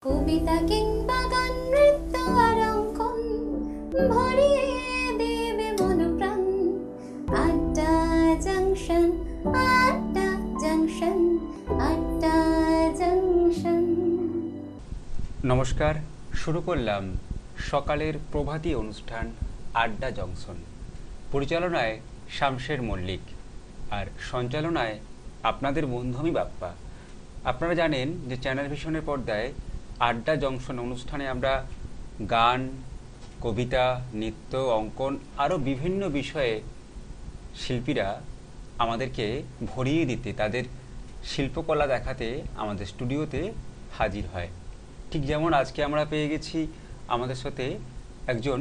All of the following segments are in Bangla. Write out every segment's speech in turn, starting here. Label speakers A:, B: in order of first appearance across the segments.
A: কবিতা কিংবা গান, নৃত্য আর অঙ্কন ভরিয়ে দেবে মন প্রাণ। আড্ডা জাংশন, আড্ডা জাংশন, আড্ডা জাংশন।
B: নমস্কার, শুরু করলাম সকালের প্রভাতী অনুষ্ঠান আড্ডা জংশন। পরিচালনায় শামশের মল্লিক আর সঞ্চালনায় আপনাদের বন্ধু আমি বাপ্পা। আপনারা জানেন যে চ্যানেল ভিশনের পর্দায় আড্ডা জংশন অনুষ্ঠানে আমরা গান, কবিতা, নৃত্য, অঙ্কন আরও বিভিন্ন বিষয়ে শিল্পীরা আমাদেরকে ভরিয়ে দিতে, তাদের শিল্পকলা দেখাতে আমাদের স্টুডিওতে হাজির হয়। ঠিক যেমন আজকে আমরা পেয়ে গেছি আমাদের সাথে একজন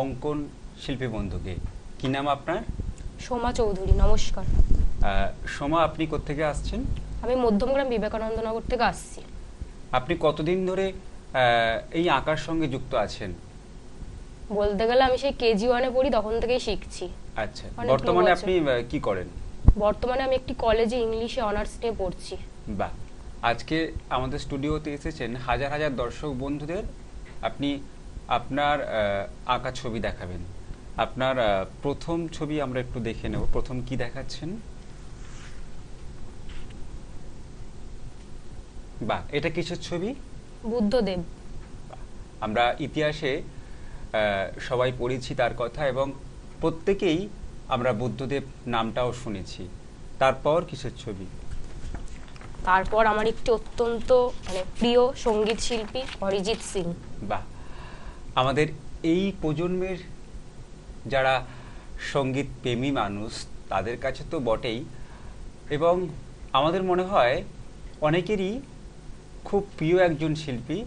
B: অঙ্কন শিল্পী বন্ধুকে। কি নাম আপনার?
C: সোমা চৌধুরী। নমস্কার।
B: সোমা, আপনি কোত্থেকে আসছেন?
C: আমি মধ্যমগ্রাম বিবেকানন্দনগর থেকে আসছি।
B: আপনি কতদিন ধরে এই আঁকার সঙ্গে যুক্ত আছেন?
C: বলতে গেলে আমি সেই কেজি ওয়ানে পড়ি, তখন থেকেই শিখছি।
B: আচ্ছা, বর্তমানে আপনি কি করেন?
C: বর্তমানে আমি একটি কলেজে ইংলিশে অনার্স নিয়ে পড়ছি।
B: বাহ, আজকে আমাদের স্টুডিওতে এসেছেন হাজার হাজার দর্শক বন্ধুদের আপনি আপনার আঁকা ছবি দেখাবেন। আপনার প্রথম ছবি আমরা একটু দেখে নেব। প্রথম কি দেখাচ্ছেন? বাহ, এটা কিসের ছবি?
C: বুদ্ধদেব।
B: আমরা ইতিহাসে সবাই পড়েছি তার কথা, এবং প্রত্যেকেই আমরা বুদ্ধদেব নামটাও শুনেছি। তারপর কিসের ছবি?
C: তারপর আমার একটি অত্যন্ত প্রিয় সঙ্গীত শিল্পী অরিজিৎ সিং।
B: বাহ, আমাদের এই প্রজন্মের যারা সঙ্গীত প্রেমী মানুষ তাদের কাছে তো বটেই, এবং আমাদের মনে হয় অনেকেরই খুব প্রিয় একজন শিল্পী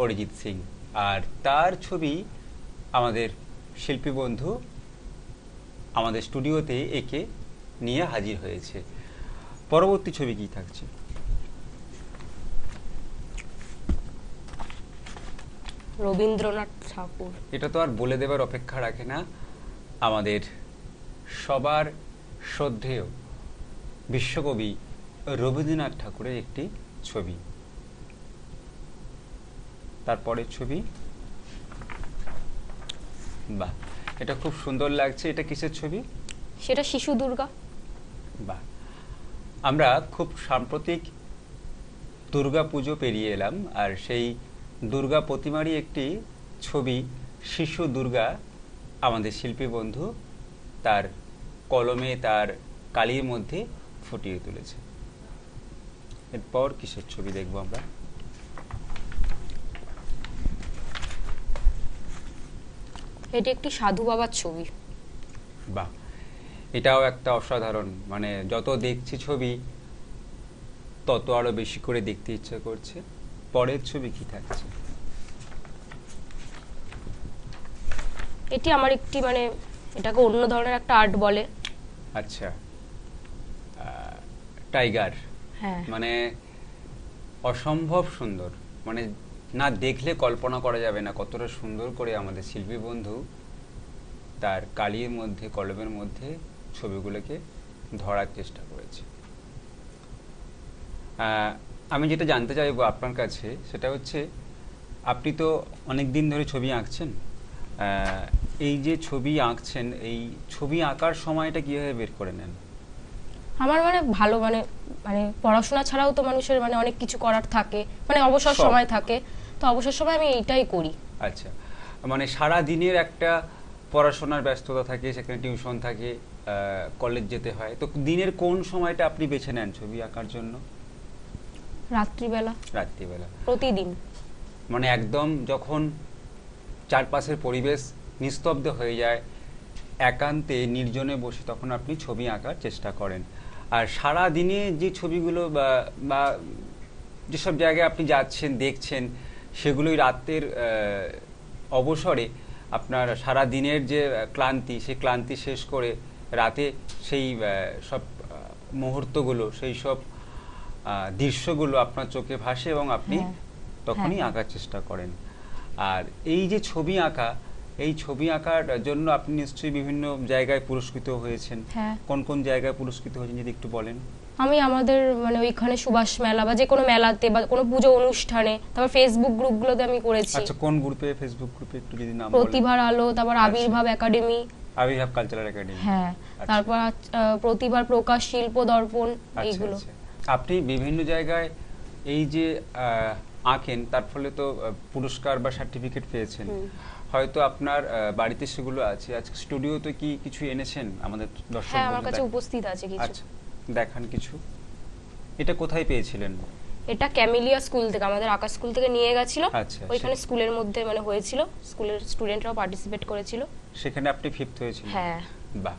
B: অরিজিৎ সিং, আর তার ছবি আমাদের শিল্পী বন্ধু আমাদের স্টুডিওতে একে নিয়ে হাজির হয়েছে। পরবর্তী ছবি কি থাকছে?
C: রবীন্দ্রনাথ ঠাকুর।
B: এটা তো আর বলে দেবার অপেক্ষা রাখে না, আমাদের সবার শ্রদ্ধেয় বিশ্বকবি রবীন্দ্রনাথ ঠাকুরের একটি ছবি। তারপরের ছবি, বাহ, এটা খুব সুন্দর লাগছে। এটা কিসের ছবি?
C: সেটা শিশু দুর্গা।
B: বাহ, আমরা খুব সাম্প্রতিক দুর্গা পুজো পেরিয়ে এলাম, আর সেই দুর্গা প্রতিমারই একটি ছবি শিশু দুর্গা আমাদের শিল্পী বন্ধু তার কলমে, তার কালির মধ্যে ফুটিয়ে তুলেছে। এরপর কিসের ছবি দেখবো আমরা?
C: এটি একটি সাধু বাবার ছবি।
B: বাহ, এটাও একটা অসাধারণ, যত দেখছি ছবি তত আরো বেশি করে দেখতে ইচ্ছা করছে। পরের ছবি কি থাকছে?
C: এটি আমার একটি এটাকে অন্য ধরনের একটা আর্ট বলে।
B: আচ্ছা, টাইগার।
C: হ্যাঁ,
B: অসম্ভব সুন্দর, না দেখলে কল্পনা করা যাবে না কতটা সুন্দর করে আমাদের শিল্পী বন্ধু তার কালির মধ্যে, কলমের মধ্যে ছবিগুলোকে ধরার চেষ্টা করেছে। আমি যেটা জানতে চাইবো আপনার কাছে সেটা হচ্ছে, আপনি তো অনেক দিন ধরে ছবি আঁকছেন। এই যে ছবি আঁকছেন, এই ছবি আঁকার সময়টা কিভাবে বের করে নেন?
C: আমার ভালো পড়াশোনা ছাড়াও তো মানুষের অনেক কিছু করার থাকে, অবসর সময় থাকে, তো অবসর সময় আমি এইটাই করি।
B: আচ্ছা, সারা দিনের একটা পড়াশোনার ব্যস্ততা থাকে, সেখানে টিউশন থাকে, কলেজ যেতে হয়, তো দিনের কোন সময়টা আপনি বেছে নেন ছবি আঁকার জন্য?
C: রাত্রিবেলা।
B: রাত্রিবেলা
C: প্রতিদিন।
B: একদম যখন চারপাশের পরিবেশ নিস্তব্ধ হয়ে যায়, একান্তে নির্জনে বসে, তখন আপনি ছবি আঁকার চেষ্টা করেন। আর সারা দিনে যে ছবিগুলো বা যেসব জায়গায় আপনি যাচ্ছেন, দেখছেন, সেগুলোই রাতের অবসরে আপনার সারা দিনের যে ক্লান্তি, সেই ক্লান্তি শেষ করে রাতে সেই সব মুহূর্তগুলো, সেই সব দৃশ্যগুলো আপনার চোখে ভাসে, এবং আপনি তখনই আঁকার চেষ্টা করেন। আর এই যে ছবি আঁকা, এই ছবি আঁকার জন্য আপনি নিশ্চয়ই বিভিন্ন জায়গায় পুরস্কৃত হয়েছেন। কোন কোন জায়গায় পুরস্কৃত হয়েছেন যদি একটু বলেন?
C: আমি আমাদের মানে ওইখানে সুভাষ মেলা বা যে কোনো মেলাতে বা কোনো পুজো অনুষ্ঠানে, তারপর ফেসবুক গ্রুপগুলোতে আমি করেছি।
B: আচ্ছা, কোন গ্রুপে, ফেসবুক গ্রুপে একটু যদি নাম বলেন?
C: প্রতিভার আলো, তারপর
B: আচ্ছা।
C: আবির্ভাব একাডেমি,
B: আবির্ভাব কালচারাল একাডেমি।
C: হ্যাঁ,
B: আচ্ছা।
C: তারপর প্রতিভার প্রকাশ, শিল্প দর্পণ,
B: আচ্ছা,
C: এইগুলো।
B: আচ্ছা। আপনি বিভিন্ন জায়গায় এই যে আঁকেন, তার ফলে তো পুরস্কার বা সার্টিফিকেট পেয়েছেন। হয়তো আপনার বাড়িতে সেগুলো আছে, আজকে স্টুডিওতে কি কিছু এনেছেন আমাদের দর্শক?
C: হ্যাঁ, আমার কাছে উপস্থিত আছে কিছু।
B: আচ্ছা, দেখান কিছু। এটা কোথায় পেয়েছিলেন?
C: এটা ক্যামেলিয়া স্কুল থেকে, আমাদের আঁকা স্কুল থেকে নিয়ে গেছিল।
B: আচ্ছা,
C: ওইখানে স্কুলের মধ্যে মানে হয়েছিল, স্কুলের স্টুডেন্টরাও পার্টিসিপেট করেছিল।
B: সেখানে আপনি 5th হয়েছিলেন?
C: হ্যাঁ।
B: বাহ।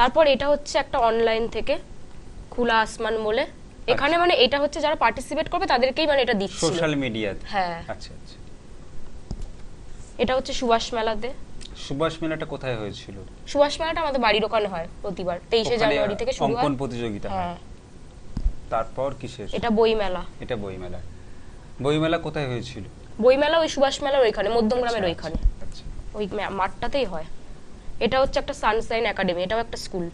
B: তারপর
C: এটা হচ্ছে একটা অনলাইন থেকে, খোলা আসমান বলে। এখানে মানে এটা হচ্ছে যারা পার্টিসিপেট করবে তাদেরকেই মানে এটা দিচ্ছিল
B: সোশ্যাল মিডিয়াতে।
C: হ্যাঁ।
B: আচ্ছা, আচ্ছা।
C: এটা হচ্ছে সুভাষ মেলাতে।
B: সুভাষ মেলাটা কোথায় হয়েছিল?
C: সুভাষ মেলাটা আমাদের বাড়ির ওখানে হয় প্রতিবার 23শে জানুয়ারি থেকে শুরু হয়।
B: অঙ্কন প্রতিযোগিতা হয়।
C: হ্যাঁ।
B: তারপর কিসের?
C: এটা বই মেলা।
B: এটা বই মেলা। বই মেলা কোথায় হয়েছিল?
C: বই মেলা ওই সুভাষ মেলার ওইখানে, মধ্যমগ্রামের
B: আচ্ছা,
C: ওইখানে,
B: আচ্ছা।
C: ওই মাঠটাতেই হয়। এটা হচ্ছে একটা সানশাইন একাডেমি, এটাও একটা স্কুল।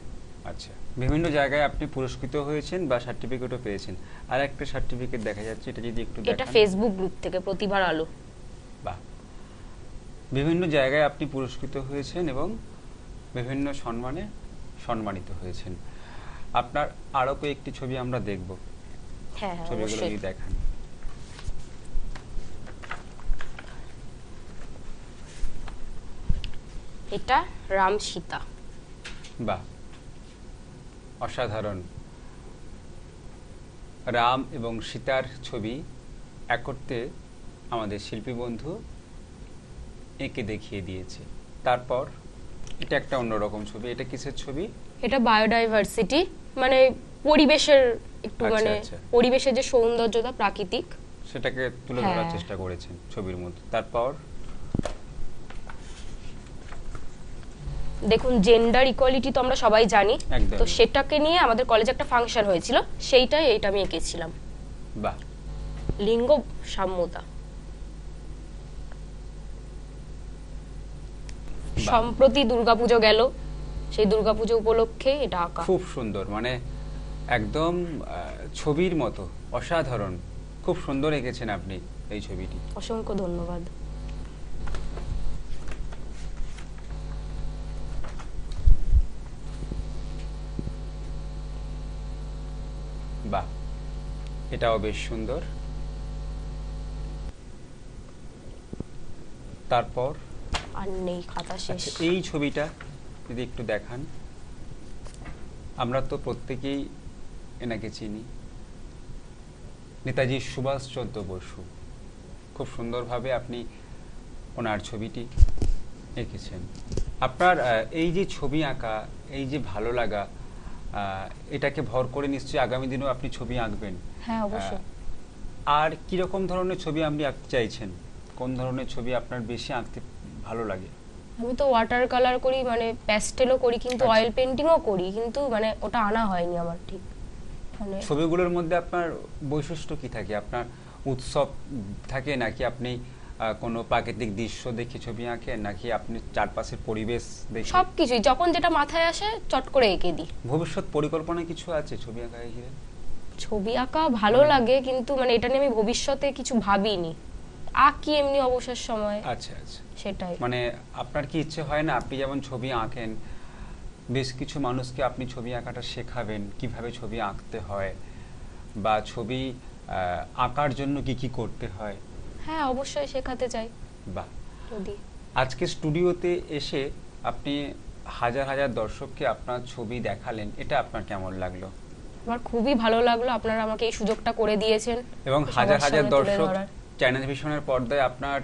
B: আচ্ছা, বিভিন্ন জায়গায় আপনি পুরস্কৃত হয়েছেন বা সার্টিফিকেটও পেয়েছেন। আর একটা সার্টিফিকেট দেখা যাচ্ছে, এটা যদি একটু
C: এটা
B: দেখান।
C: ফেসবুক গ্রুপ থেকে, প্রতিভার আলো।
B: বাহ। বিভিন্ন জায়গায় আপনি পুরস্কৃত হয়েছেন এবং বিভিন্ন সম্মানে সম্মানিত হয়েছেন। আপনার আরো কয়েকটি ছবি আমরা দেখব।
C: হ্যাঁ, হ্যাঁ,
B: ছবিগুলো
C: অবশ্যই।
B: যদি দেখান।
C: এটা রাম সীতা।
B: বাহ, অসাধারণ। রাম এবং সীতার ছবি এক করতে আমাদের শিল্পী বন্ধু এঁকে দেখিয়ে দিয়েছে। তারপর এটা একটা অন্যরকম ছবি। এটা কিসের ছবি?
C: এটা বায়োডাইভার্সিটি, মানে পরিবেশের একটু
B: আচ্ছা,
C: মানে
B: আচ্ছা।
C: পরিবেশের যে সৌন্দর্যতা, প্রাকৃতিক,
B: সেটাকে তুলে ধরার
C: হ্যাঁ।
B: চেষ্টা করেছেন ছবির মধ্যে। তারপর
C: দেখুন জেন্ডার ইকুয়ালিটি তো আমরা সবাই জানি,
B: একদম।
C: তো সেটাকে নিয়ে আমাদের কলেজে একটা ফাংশন হয়েছিল, সেইটাই এইটা আমি এঁকেছিলাম।
B: বাহ।
C: লিঙ্গ সাম্যতা। সম্প্রতি দুর্গাপুজো গেল, সেই দুর্গাপুজো উপলক্ষে এটা আঁকা।
B: খুব সুন্দর, মানে একদম ছবির মতো, অসাধারণ। খুব সুন্দর এঁকেছেন আপনি এই ছবিটি।
C: অসংখ্য ধন্যবাদ।
B: বাহ, এটাও বেশ সুন্দর। তারপর
C: আর নেই, খাতা শেষ।
B: আচ্ছা, এই ছবিটা যদি একটু দেখান। আমরা তো প্রত্যেকেই এনাকে চিনি, নেতাজি সুভাষচন্দ্র বসু। খুব সুন্দরভাবে আপনি ওনার ছবিটি এঁকেছেন। আপনার এই যে ছবি আঁকা, এই যে ভালো লাগা, এটাকে ভর করে নিশ্চয়ই আগামী দিনেও আপনি ছবি আঁকবেন।
C: হ্যাঁ, অবশ্যই।
B: আর কিরকম ধরনের ছবি আপনি আঁকতে চাইছেন? কোন ধরনের ছবি আপনার বেশি আঁকতে ভালো লাগে?
C: আমি তো ওয়াটার কালার করি, মানে প্যাস্টেলও করি, কিন্তু
B: আচ্ছা।
C: অয়েল পেন্টিংও করি, কিন্তু মানে ওটা আনা হয়নি আমার ঠিক। মানে
B: ছবিগুলোর মধ্যে আপনার বৈশিষ্ট্য কি থাকে? আপনার উৎসব থাকে, নাকি আপনি কোনো প্রাকৃতিক দৃশ্য দেখে ছবি আঁকেন, নাকি আপনি চারপাশের পরিবেশ দেখে?
C: সবকিছুই যখন যেটা মাথায় আসে চট করে এঁকে দিই।
B: ভবিষ্যৎ পরিকল্পনা কিছু আছে ছবি আঁকাকে ঘিরে?
C: ছবি আঁকা ভালো লাগে, কিন্তু মানে এটা নিয়ে আমি ভবিষ্যতে কিছু ভাবিনি। আঁকি এমনি অবসর সময়।
B: আচ্ছা, আচ্ছা।
C: সেটাই।
B: মানে আপনার কি ইচ্ছে হয় না, আপনি যেমন ছবি আঁকেন, বেশ কিছু মানুষকে আপনি ছবি আঁকাটা শেখাবেন, কিভাবে ছবি আঁকতে হয় বা ছবি আঁকার জন্য কি কি করতে হয়?
C: হ্যাঁ, অবশ্যই শেখাতে চাই।
B: বাহ।
C: যদি
B: আজকে স্টুডিওতে এসে আপনি হাজার হাজার দর্শককে আপনার ছবি দেখালেন, এটা আপনার কেমন লাগলো?
C: আমার খুবই ভালো লাগলো, আপনারা আমাকে এই সুযোগটা করে দিয়েছেন
B: এবং
C: সবার
B: হাজার হাজার
C: সামনে তুলে
B: দর্শক
C: ধরার।
B: চ্যানেল ভিশনের পর্দায় আপনার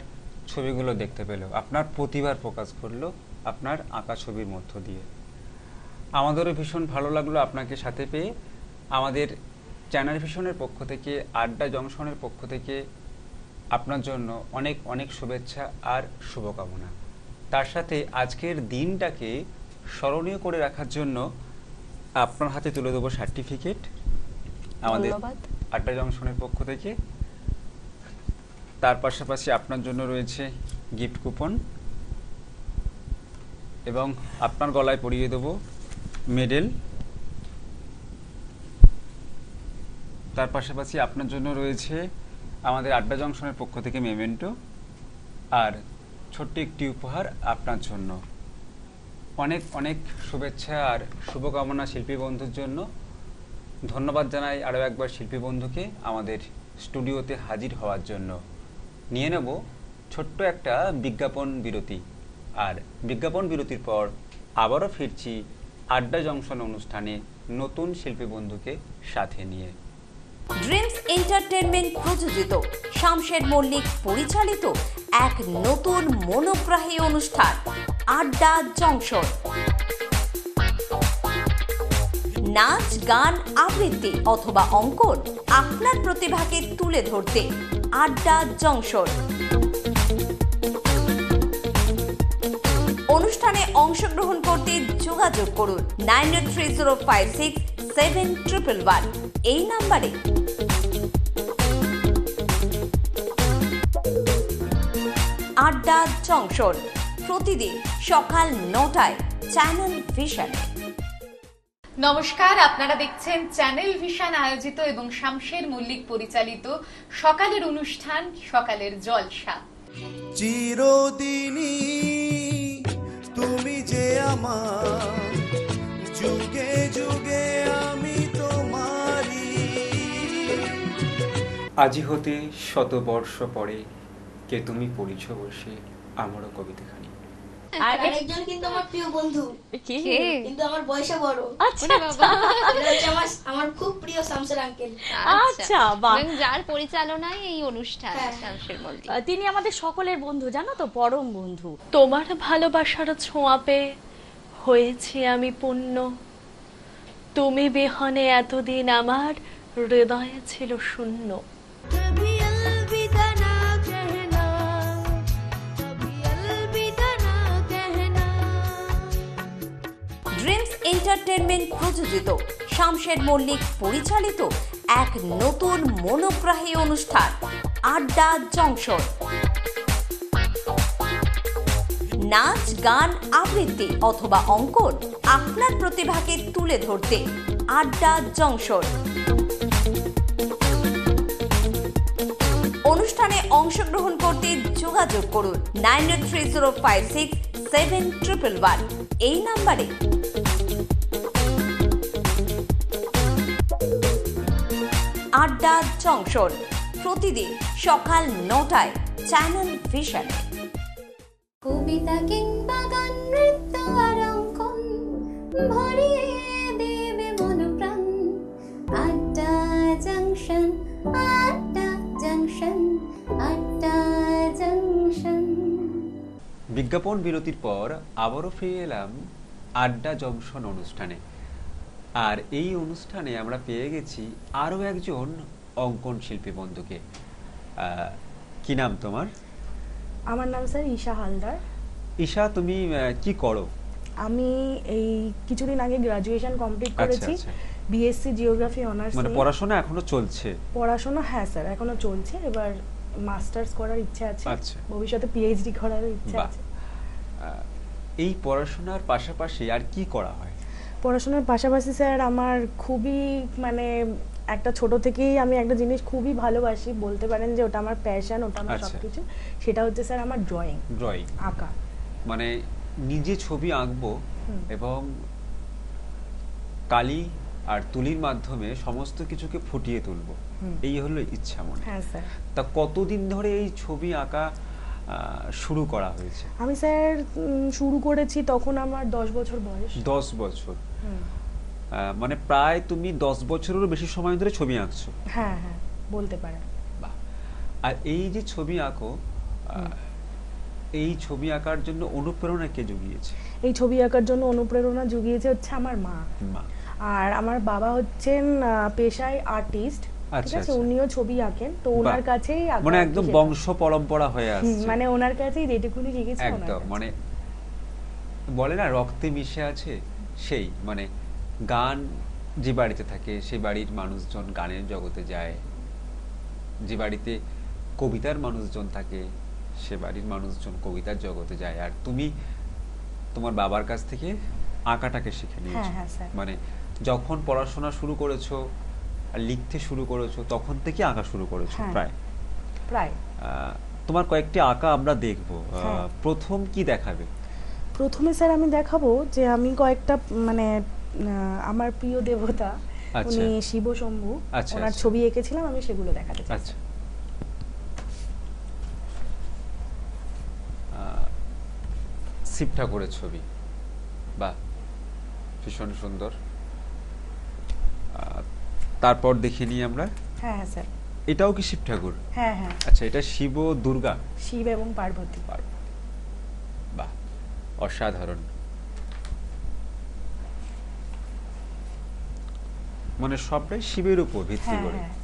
B: ছবিগুলো দেখতে পেল, আপনার প্রতিভার প্রকাশ করলো আপনার আঁকা ছবির মধ্য দিয়ে। আমাদেরও ভীষণ ভালো লাগলো আপনাকে সাথে পেয়ে। আমাদের চ্যানেল ভিশনের পক্ষ থেকে, আড্ডা জংশনের পক্ষ থেকে আপনার জন্য অনেক অনেক শুভেচ্ছা আর শুভকামনা। তার সাথে আজকের দিনটাকে স্মরণীয় করে রাখার জন্য আপনার হাতে তুলে দেবো সার্টিফিকেট আমাদের
C: ধন্যবাদ।
B: আড্ডা জংশনের পক্ষ থেকে। তার পাশাপাশি আপনার জন্য রয়েছে গিফট কুপন এবং আপনার গলায় পরিয়ে দেবো মেডেল। তার পাশাপাশি আপনার জন্য রয়েছে আমাদের আড্ডা জংশনের পক্ষ থেকে মেমেন্টো আর ছোট্ট একটি উপহার আপনার জন্য। অনেক অনেক শুভেচ্ছা আর শুভকামনা শিল্পী বন্ধুর জন্য। ধন্যবাদ জানাই আরও একবার শিল্পী বন্ধুকে আমাদের স্টুডিওতে হাজির হওয়ার জন্য। নিয়ে নেব ছোট্ট একটা বিজ্ঞাপন বিরতি, আর বিজ্ঞাপন বিরতির পর আবারও ফিরছি আড্ডা জংশন অনুষ্ঠানে নতুন শিল্পী বন্ধুকে সাথে নিয়ে।
D: ড্রিমস এন্টারটেনমেন্ট প্রযোজিত, শামশের মল্লিক পরিচালিত এক নতুন মনোগ্রাহী অনুষ্ঠান আড্ডা জংশন। নাচ, গান, আবৃত্তি অথবা অঙ্কন, আপনার প্রতিভাকে তুলে ধরতে আড্ডা জংশন। অনুষ্ঠানে অংশগ্রহণ করতে যোগাযোগ করুন 9830567111 এই নাম্বারে। আড্ডা জংশন প্রতিদিন সকাল 9টায় চ্যানেল ভিশনে।
E: নমস্কার, আপনারা দেখছেন চ্যানেল ভিশন আয়োজিত এবং শামশের মল্লিক পরিচালিত সকালের অনুষ্ঠান সকালের জলসা।
F: চিরদিনই তুমি যে আমার, যুগে যুগে আমি তোমারই।
B: আজি হতে শতবর্ষ পরে কে তুমি পড়িছ বসে আমারও কবিতাখানি।
G: আর আরেকজন কিন্তু আমার প্রিয় বন্ধু, কিন্তু আমার বয়সে বড়।
H: আচ্ছা
G: এটা হচ্ছে আমার খুব প্রিয় শামসের আঙ্কেল।
H: আচ্ছা বাহ,
I: এবং যার পরিচালনায় এই অনুষ্ঠান
G: হ্যাঁ।
I: শামশের মল্লিক।
H: তিনি আমাদের সকলের বন্ধু, জানো তো, পরম বন্ধু।
J: তোমার ভালোবাসার ছোঁয়া পেয়ে হয়েছি আমি পূর্ণ, তুমি বিহনে এতদিন আমার হৃদয়ে ছিল শূন্য।
D: ড্রিমস এন্টারটেনমেন্ট প্রযোজিত, শামশের মল্লিক পরিচালিত এক নতুন মনোগ্রাহী অনুষ্ঠান আড্ডা জংশন। নাচ, গান, আবৃত্তি অথবা অঙ্কন, আপনার প্রতিভাকে তুলে ধরতে আড্ডা জংশন। অনুষ্ঠানে অংশগ্রহণ করতে যোগাযোগ করুন 9830567111 এই নাম্বারে। আড্ডা জংশন প্রতিদিন সকাল 9টায় চ্যানেল ভিশনে।
A: কবিতা কিংবা গান, নৃত্য আর অঙ্কন ভরিয়ে দেবে মন প্রাণ। আড্ডা জংশন, আড্ডা জংশন, আড্ডা জংশন।
B: বিজ্ঞাপন বিরতির পর আবারও ফিরে এলাম আড্ডা জংশন অনুষ্ঠানে। আর এই অনুষ্ঠানে আমরা পেয়ে গেছি আরও একজন অঙ্কন শিল্পী বন্ধুকে। কি নাম তোমার?
K: আমার নাম স্যার ঈশা হালদার।
B: ঈশা, তুমি কি করো?
K: আমি এই কিছুদিন আগে গ্রাজুয়েশন কমপ্লিট করেছি, বিএসসি জিওগ্রাফি অনার্স।
B: মানে পড়াশোনা এখনো চলছে?
K: পড়াশোনা হ্যাঁ স্যার এখনো চলছে, এবার মাস্টার্স করার ইচ্ছা আছে, ভবিষ্যতে পিএইচডি করার ইচ্ছা আছে।
B: এই পড়াশোনার পাশাপাশি আর কি করা হয়?
K: পড়াশোনার পাশাপাশি স্যার আমার খুবই মানে একটা ছোট থেকেই আমি একটা জিনিস খুবই ভালোবাসি, বলতে পারেন যে ওটা আমার প্যাশন, ওটা আমার সবকিছু। সেটা হচ্ছে স্যার আমার ড্রয়িং, আঁকা।
B: মানে নিজে ছবি আঁকবো এবং কালি আর তুলির মাধ্যমে সমস্ত কিছুকে ফুটিয়ে তুলবো, এই হলো ইচ্ছা মনে।
K: হ্যাঁ স্যার।
B: তা কতদিন ধরে এই ছবি আঁকা শুরু করা হয়েছে?
K: আমি স্যার শুরু করেছি তখন আমার 10 বছর বয়স।
B: 10 বছর? মানে প্রায় তুমি 10 বছরেরও বেশি সময় ধরে ছবি আঁকছো?
K: হ্যাঁ হ্যাঁ বলতে পারেন।
B: আর এই যে ছবি আঁকো, এই ছবি আঁকার জন্য অনুপ্রেরণা কে জুগিয়েছে?
K: এই ছবি আঁকার জন্য অনুপ্রেরণা জুগিয়েছে হচ্ছে আমার মা। আর আমার বাবা হচ্ছেন পেশায় আর্টিস্ট, ঠিক আছে, উনিও ছবি আঁকেন, তো ওনার কাছেই
B: মানে একদম বংশ পরম্পরা হয়ে আসছে।
K: মানে ওনার কাছেই যেটুকুনি শিখেছি
B: একদম, মানে বলে না রক্তে মিশে আছে সেই। মানে গান যে বাড়িতে থাকে সেই বাড়ির মানুষজন গানের জগতে যায়, যে বাড়িতে কবিতার মানুষজন থাকে সে বাড়ির মানুষজন কবিতার জগতে যায়। আর তুমি তোমার বাবার কাছ থেকে আঁকাটাকে শিখে নিয়েছো। মানে যখন পড়াশোনা শুরু করেছো আর লিখতে শুরু করেছো তখন থেকে আঁকা শুরু করেছো
K: হ্যাঁ।
B: প্রায়?
K: প্রায়।
B: তোমার কয়েকটি আঁকা আমরা দেখব।
K: হ্যাঁ।
B: প্রথম কি দেখাবে?
K: প্রথমে স্যার আমি দেখাবো যে আমি কয়েকটা মানে আমার প্রিয় দেবতা
B: আচ্ছা।
K: উনি শিব শম্ভু,
B: আচ্ছা,
K: ওনার
B: আচ্ছা।
K: ছবি এঁকেছিলাম, আমি সেগুলো দেখাতে চাই।
B: আচ্ছা। শিব ঠাকুরের ছবি, বাহ ভীষণ সুন্দর। তারপর দেখে নিই আমরা।
K: হ্যাঁ হ্যাঁ স্যার।
B: এটাও কি শিব ঠাকুর?
K: হ্যাঁ হ্যাঁ।
B: আচ্ছা, এটা শিব ও দুর্গা?
K: শিব এবং পার্বতী।
B: বাহ, অসাধারণ। মানে সবটাই শিবের উপর ভিত্তি
K: হ্যাঁ
B: করে।
K: হ্যাঁ।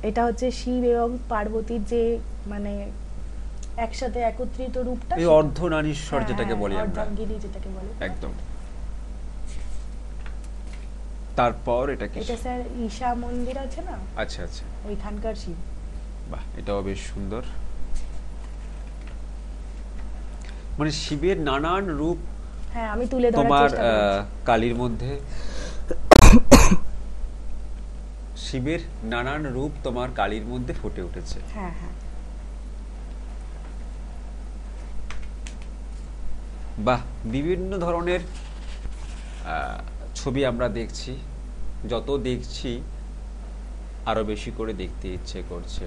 K: এটা হচ্ছে শিব এবং পার্বতীর যে মানে একসাথে একত্রিত রূপটা,
B: এই অর্ধনারীশ্বর যেটাকে বলি আমরা,
K: অর্ধাঙ্গিনী যেটাকে বলে
B: একদম। তারপর এটা কি?
K: এটা স্যার ঈশা মন্দির আছে না,
B: আচ্ছা আচ্ছা,
K: ওইখানকার শিব।
B: বাহ, এটাও বেশ সুন্দর। মানে শিবের নানান রূপ
K: হ্যাঁ, আমি তুলে ধরার
B: তোমার
K: চেষ্টা করেছি।
B: কালীর মধ্যে শিবের নানান রূপ তোমার কালীর মধ্যে ফুটে উঠেছে।
K: হ্যাঁ হ্যাঁ।
B: বাহ, বিভিন্ন ধরনের ছবি আমরা দেখছি, যত দেখছি আরো বেশি করে দেখতে ইচ্ছে করছে।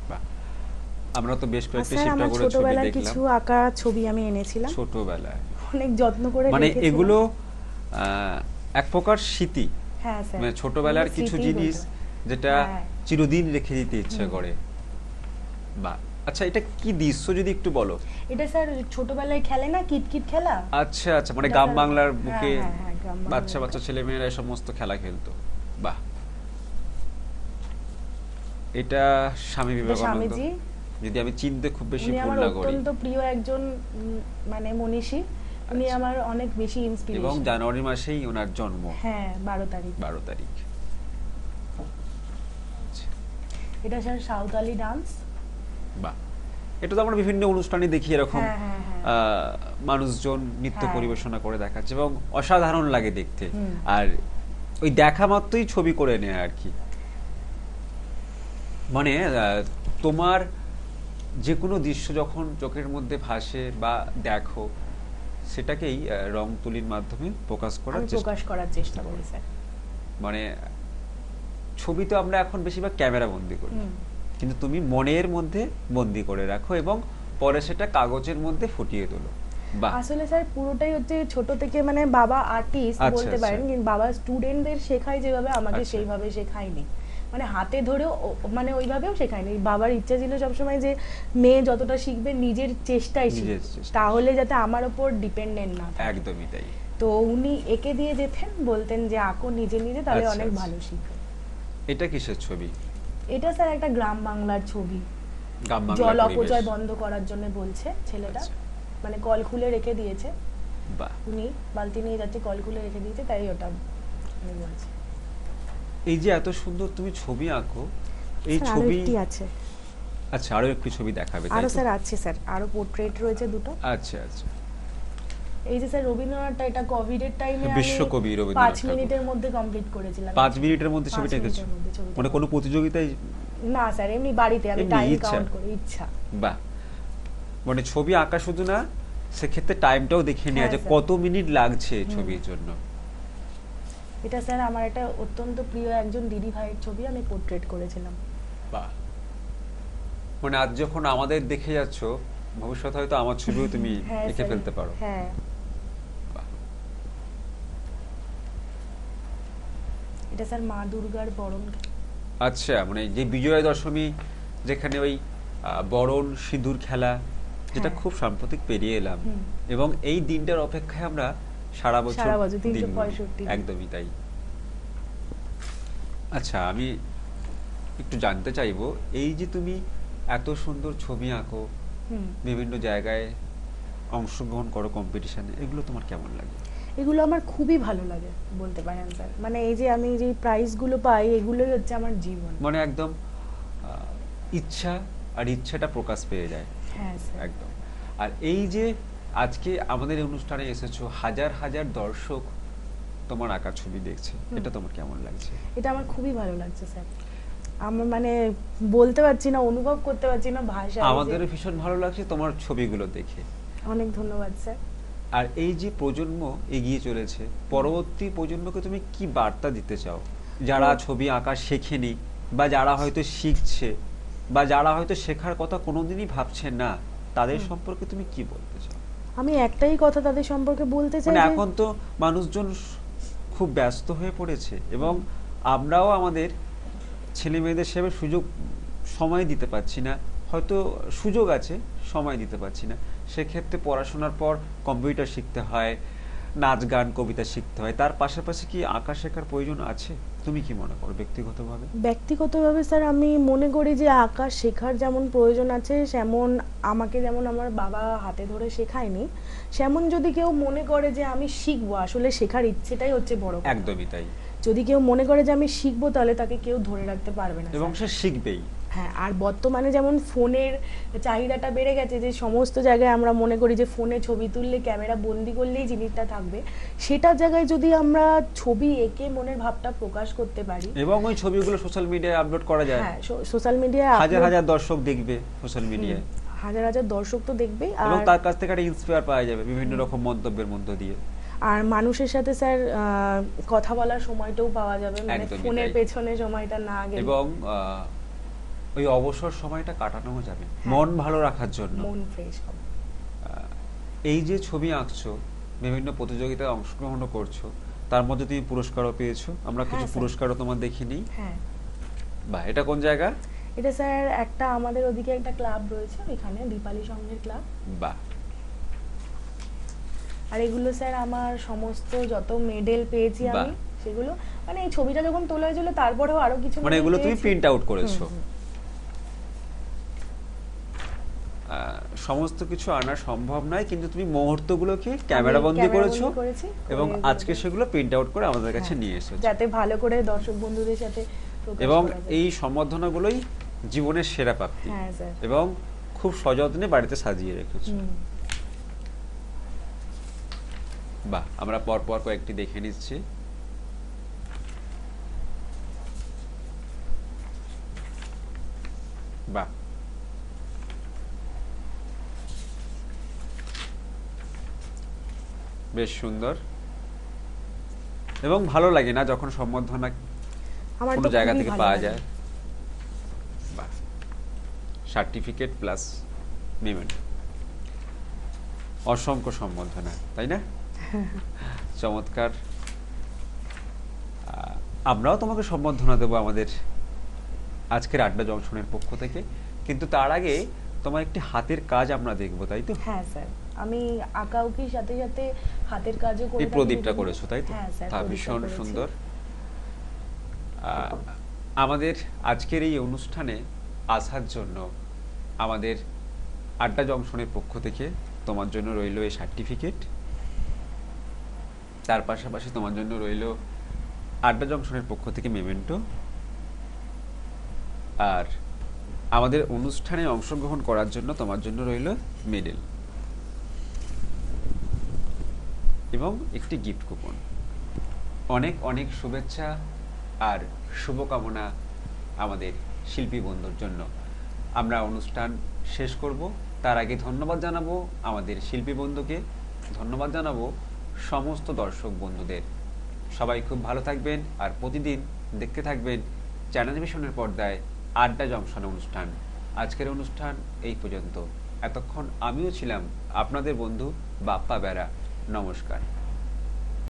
B: বাহ, আমরা তো বেশ কয়েকটা শিব ঠাকুরের ছবি
K: ছোটবেলার
B: দেখলাম।
K: কিছু আঁকা ছবি আমি এনেছিলাম
B: ছোটবেলায়
K: অনেক যত্ন করে
B: মানে
K: রেখেছিলাম।
B: এগুলো এক প্রকার স্মৃতি।
K: হ্যাঁ স্যার,
B: মানে ছোটবেলার কিছু জিনিস যেটা চিরদিন রেখে দিতে ইচ্ছে করে। বাহ, আচ্ছা, এটা কি দৃশ্য যদি একটু বলো?
K: এটা স্যার ছোটবেলায় খেলে না কিতকিত খেলা।
B: আচ্ছা আচ্ছা, মানে গ্রাম বাংলার বুকে
K: গ্রাম
B: বাচ্চা বাচ্চা ছেলে মেয়েরা এই সমস্ত খেলা খেলতো। বাহ, এটা স্বামী বিবেকানন্দ, যদি আমি চিনতে খুব বেশি ভুল না করি।
K: অত্যন্ত প্রিয় একজন মানে মনীষী, উনি আমার অনেক বেশি ইন্সপিরেশন।
B: এবং জানুয়ারি মাসেই ওনার জন্ম।
K: হ্যাঁ, 12 তারিখ।
B: 12 তারিখ।
K: এটা স্যার সাঁওতালি ডান্স।
B: বাহ, এটা তো আমরা বিভিন্ন অনুষ্ঠানে দেখি এরকম মানুষজন নৃত্য পরিবেশনা করে দেখাচ্ছে এবং অসাধারণ লাগে দেখতে। আর ওই দেখা মাত্রই ছবি করে নেয় আর কি। মানে তোমার যে কোনো দৃশ্য যখন চোখের মধ্যে ভাসে বা দেখো, সেটাকেই রং তুলির মাধ্যমে প্রকাশ করার চেষ্টা
K: করি স্যার।
B: মানে ছবি তো আমরা এখন বেশিরভাগ ক্যামেরা বন্দি করি, কিন্তু তুমি মনের মধ্যে বন্দি করে রাখো এবং পরে সেটা কাগজের মধ্যে ফুটিয়ে তোলো।
K: আসলে স্যার পুরোটাই হচ্ছে ছোট থেকে মানে বাবা আর্টিস্ট বলতে পারেন, কিন্তু বাবা স্টুডেন্টদের শেখায় যেভাবে, আমাকে সেইভাবে শেখায়নি। মানে হাতে ধরেও মানে ওইভাবেও শেখায়নি। বাবার ইচ্ছা ছিল সবসময় যে মেয়ে যতটা শিখবে নিজের চেষ্টায় শিখবে, তাহলে যাতে আমার উপর ডিপেন্ডেন্ট না থাকে।
B: একদমই তাই।
K: তো উনি এঁকে দিয়ে যেতেন, বলতেন যে আঁকো নিজে নিজে, তাহলে অনেক ভালো শিখবে।
B: এটা কিসের ছবি?
K: এটা স্যার একটা গ্রাম বাংলার ছবি। জল অপচয় বন্ধ করার জন্য বলছে ছেলেটা, মানে কল খুলে রেখে দিয়েছে, উনি বালতি নিয়ে যাচ্ছে, কল খুলে রেখে দিয়েছে, তাই ওটা আমি বলছি।
B: এই যে এত সুন্দর তুমি ছবি আঁকো, এই ছবি
K: আছে?
B: আচ্ছা, আরো একটু ছবি দেখাবে?
K: আরো স্যার আছে স্যার, আরো পোর্ট্রেট রয়েছে দুটো।
B: আচ্ছা আচ্ছা।
K: এই যে স্যার রবীন্দ্রনাথটা, এটা কোভিড এর টাইমে
B: বিশ্বকবি রবীন্দ্রনাথ
K: 5 মিনিটের মধ্যে কমপ্লিট করেছিলাম।
B: 5 মিনিটের মধ্যে ছবিটা এঁকেছো? মানে কোনো প্রতিযোগিতায়
K: না স্যার, এমনি বাড়িতে আমি টাইম কাউন্ট করে ইচ্ছা।
B: বাহ, মানে ছবি আঁকা শুধু না, সেক্ষেত্রে টাইমটাও দেখে নেওয়া যে কত মিনিট লাগছে ছবির জন্য।
K: এটা স্যার আমার একটা অত্যন্ত প্রিয় একজন দিদি ভাইয়ের ছবি, আমি পোর্ট্রেট করেছিলাম।
B: বাহ, মানে আজ যখন আমাদের দেখে যাচ্ছ, ভবিষ্যতে হয়তো আমার ছবিও তুমি এঁকে ফেলতে পারো।
K: হ্যাঁ। এটা স্যার মা দুর্গার বরণ।
B: আচ্ছা, মানে যে বিজয়া দশমী, যেখানে ওই বরণ সিঁদুর খেলা, যেটা খুব সাম্প্রতিক পেরিয়ে এলাম, এবং এই দিনটার অপেক্ষায় আমরা সারা বছর
K: 365।
B: একদমই তাই। আচ্ছা, আমি একটু জানতে চাইবো, এই যে তুমি এত সুন্দর ছবি আঁকো, বিভিন্ন জায়গায় অংশগ্রহণ করো কম্পিটিশনে, এগুলো তোমার কেমন লাগে?
K: এগুলো আমার খুবই ভালো লাগে বলতে পারেন স্যার। মানে এই যে আমি যে প্রাইজগুলো পাই, এগুলোই হচ্ছে আমার জীবন।
B: মানে একদম ইচ্ছা, আর ইচ্ছাটা প্রকাশ পেয়ে যায়।
K: হ্যাঁ স্যার,
B: একদম। আর এই যে আজকে আমাদের এই অনুষ্ঠানে এসেছো, হাজার হাজার দর্শক তোমার আঁকা ছবি দেখছে, এটা তোমার কেমন লাগছে?
K: এটা আমার খুবই ভালো লাগছে স্যার। আমার মানে বলতে পারছি না, অনুভব করতে পারছি না ভাষায়।
B: আমাদেরও ভীষণ ভালো লাগছে তোমার ছবিগুলো দেখে।
K: অনেক ধন্যবাদ স্যার।
B: আর এই যে প্রজন্ম এগিয়ে চলেছে, পরবর্তী প্রজন্মকে তুমি কি বার্তা দিতে চাও? যারা ছবি আঁকা শেখেনি, বা যারা হয়তো শিখছে, বা যারা হয়তো শেখার কথা কোনোদিনই ভাবছে না, তাদের সম্পর্কে তুমি কি বলতে চাও?
K: আমি একটাই কথা তাদের সম্পর্কে বলতে চাই,
B: মানে এখন তো মানুষজন খুব ব্যস্ত হয়ে পড়েছে, এবং আমরাও আমাদের ছেলে মেয়েদের সেভাবে সময় দিতে পারছি না, হয়তো সুযোগ আছে, সময় দিতে পারছি না। সেক্ষেত্রে পড়াশোনার পর কম্পিউটার শিখতে হয়, নাচ গান কবিতা শিখতে হয়, তার পাশাপাশি কি আঁকা শেখার প্রয়োজন আছে? তুমি কি মনে করো ব্যক্তিগতভাবে?
K: ব্যক্তিগতভাবে স্যার আমি মনে করি যে আঁকা শেখার যেমন প্রয়োজন আছে, যেমন আমাকে যেমন আমার বাবা হাতে ধরে শেখায়নি, সেমন যদি কেউ মনে করে যে আমি শিখবো, আসলে শেখার ইচ্ছেটাই হচ্ছে বড় কথা।
B: একদমই তাই।
K: যদি কেউ মনে করে যে আমি শিখবো, তাহলে তাকে কেউ ধরে রাখতে পারবে না,
B: এবং সে শিখবেই।
K: হ্যাঁ, আর বর্তমানে যেমন ফোনের চাহিদাটা বেড়ে গেছে, যে সমস্ত জায়গায় আমরা মনে করি যে ফোনে ছবি তুললে, ক্যামেরা বন্দি করলেই জিনিসটা থাকবে, সেটার জায়গায় যদি আমরা ছবি এঁকে মনের ভাবটা প্রকাশ করতে পারি,
B: এবং ওই ছবিগুলো সোশ্যাল মিডিয়ায় আপলোড করা যায়,
K: হ্যাঁ সোশ্যাল মিডিয়ায়
B: হাজার হাজার দর্শক দেখবে, সোশ্যাল মিডিয়ায়
K: হাজার হাজার দর্শক তো দেখবে,
B: এবং তার কাছ থেকে একটা ইন্সপায়ার পাওয়া যাবে বিভিন্ন রকম মন্তব্যের মধ্য দিয়ে।
K: আর মানুষের সাথে স্যার কথা বলার সময়টাও পাওয়া যাবে, মানে ফোনের পেছনে সময়টা না গেলে,
B: এবং ওই অবসর সময়টা কাটানো যাবে মন ভালো রাখার জন্য,
K: মন ফ্রেশ হবে।
B: এই যে ছবি আঁকছো, বিভিন্ন প্রতিযোগিতায় অংশগ্রহণ করছো, তার মধ্যে তুমি পুরস্কারও পেয়েছো, আমরা কিছু পুরস্কারও তোমার দেখিনি।
K: হ্যাঁ,
B: বাহ, এটা কোন জায়গা?
K: এটা স্যার একটা আমাদের ওদিকে একটা ক্লাব রয়েছে, এখানে দীপালি সংঘের ক্লাব।
B: বাহ।
K: আর এগুলো স্যার আমার সমস্ত যত মেডেল পেয়েছি আমি, সেগুলো মানে এই ছবিটা যখন তোলা হয়েছিল তারপরেও আরো কিছু,
B: মানে এগুলো তুমি প্রিন্ট আউট করেছো। সমস্ত কিছু আনা সম্ভব নয়, কিন্তু তুমি মুহূর্তগুলোকে ক্যামেরা বন্দি করেছো, এবং আজকে সেগুলো প্রিন্ট আউট করে আমাদের কাছে নিয়ে এসেছো,
K: যাতে ভালো করে দর্শক বন্ধুদের সাথে প্রকাশ
B: এবং
K: করা যায়।
B: এই সম্বর্ধনাগুলোই জীবনের সেরা প্রাপ্তি,
K: হ্যাঁ স্যার,
B: এবং খুব সযত্নে বাড়িতে সাজিয়ে রেখেছো। বাহ, আমরা পরপর কয়েকটি দেখে নিচ্ছি। বাহ, বেশ সুন্দর, এবং ভালো লাগে না যখন সম্বর্ধনা কোনো জায়গা থেকে পাওয়া যায়। বাহ, সার্টিফিকেট প্লাস মেমেন্ট, অসংখ্য সম্বর্ধনা, তাই না? চমৎকার। আমরাও তোমাকে সম্বর্ধনা দেবো আমাদের আজকের আড্ডা জংশনের পক্ষ থেকে, কিন্তু তার আগে তোমার একটি হাতের কাজ আমরা দেখবো, তাই তো?
K: হ্যাঁ স্যার, আমি আঁকাউকির সাথে সাথে হাতের কাজও করি।
B: এই প্রদীপটা করেছো, তাই তো?
K: হ্যাঁ স্যার,
B: ভীষণ সুন্দর। আমাদের আজকের এই অনুষ্ঠানে আসার জন্য আমাদের আড্ডা জংশনের পক্ষ থেকে তোমার জন্য রইল এই সার্টিফিকেট, তার পাশাপাশি তোমার জন্য রইল আড্ডা জংশনের পক্ষ থেকে মেমেন্টো, আর আমাদের অনুষ্ঠানে অংশগ্রহণ করার জন্য তোমার জন্য রইল মেডেল এবং একটি গিফট কুপন। অনেক অনেক শুভেচ্ছা আর শুভকামনা আমাদের শিল্পী বন্ধুর জন্য। আমরা অনুষ্ঠান শেষ করব, তার আগে ধন্যবাদ জানাবো আমাদের শিল্পী বন্ধুকে, ধন্যবাদ জানাবো সমস্ত দর্শক বন্ধুদের। সবাই খুব ভালো থাকবেন, আর প্রতিদিন দেখতে থাকবেন চ্যানেল ভিশনের পর্দায় আড্ডা জংশন অনুষ্ঠান। আজকের অনুষ্ঠান এই পর্যন্ত। এতক্ষণ আমিও ছিলাম আপনাদের বন্ধু বাপ্পা বেরা। নমস্কার।